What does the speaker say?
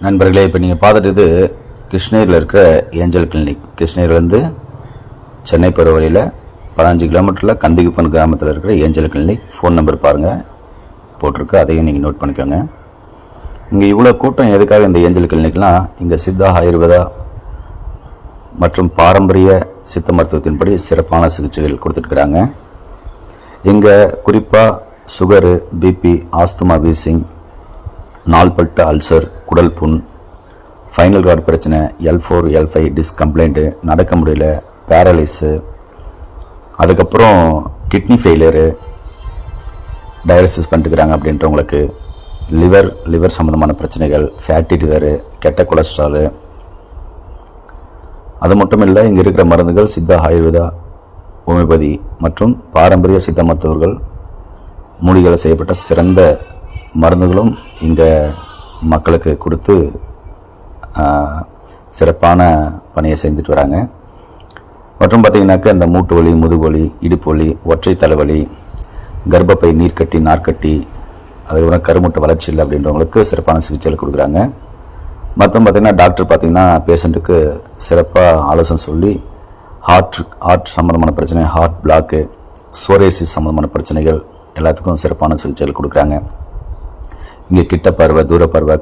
நண்பர்களே, இப்போ நீங்கள் பார்த்துட்டு இது கிருஷ்ணகிரியில் இருக்கிற ஏஞ்சல் கிளினிக். கிருஷ்ணகிரிலேருந்து சென்னை போகிற வழியில் 15 கிலோமீட்டரில் கந்திகுப்பன் கிராமத்தில் இருக்கிற ஏஞ்சல் கிளினிக். ஃபோன் நம்பர் பாருங்கள் போட்டிருக்கு, அதையும் நீங்கள் நோட் பண்ணிக்கோங்க. இங்கே இவ்வளோ கூட்டம் எதுக்காக இந்த ஏஞ்சல் கிளினிக்லாம், இங்கே சித்தா, ஆயுர்வேதா மற்றும் பாரம்பரிய சித்த மருத்துவத்தின்படி சிறப்பான சிகிச்சைகள் கொடுத்துட்ருக்குறாங்க. இங்கே குறிப்பாக சுகரு, பிபி, ஆஸ்துமா, வீசிங், நாள்பட்டு அல்சர், குடல் புண், ஃபைனல் கார்டு பிரச்சனை, L4 L5 டிஸ்க் கம்ப்ளைண்ட்டு, நடக்க முடியல, பேரலைஸு, அதுக்கப்புறம் கிட்னி ஃபெயிலியரு, டயாலிசிஸ் பண்ணிட்டுக்கிறாங்க அப்படின்றவங்களுக்கு, லிவர் சம்மந்தமான பிரச்சனைகள், ஃபேட்டி லிவரு, கெட்ட கொலஸ்ட்ராலு, அது மட்டும் இல்லை, இங்கே இருக்கிற மருந்துகள் சித்தா, ஆயுர்வேதா, ஹோமியோபதி மற்றும் பாரம்பரிய சித்த மருத்துவர்கள் மூலிகைகளை செய்யப்பட்ட சிறந்த மருந்துகளும் இங்கே மக்களுக்கு கொடுத்து சிறப்பான பணியை செஞ்சுட்டு வராங்க. மற்றும் பார்த்திங்கனாக்கா இந்த மூட்டு வலி, முதுகுவலி, இடுப்பு வலி, ஒற்றை தலைவலி, கர்ப்பப்பை நீர்க்கட்டி, நார்க்கட்டி, அதுக்கப்புறம் கருமுட்டை வளர்ச்சி இல்லை அப்படின்றவங்களுக்கு சிறப்பான சிகிச்சைகள் கொடுக்குறாங்க. மற்றும் பார்த்திங்கன்னா டாக்டர் பார்த்திங்கன்னா பேஷண்ட்டுக்கு சிறப்பாக ஆலோசனை சொல்லி ஹார்ட் சம்மந்தமான பிரச்சனை, ஹார்ட் பிளாக்கு, சோரேசிஸ் சம்மந்தமான பிரச்சனைகள் எல்லாத்துக்கும் சிறப்பான சிகிச்சைகள் கொடுக்குறாங்க. இங்கே கிட்ட பார்வை, தூர பார்வை,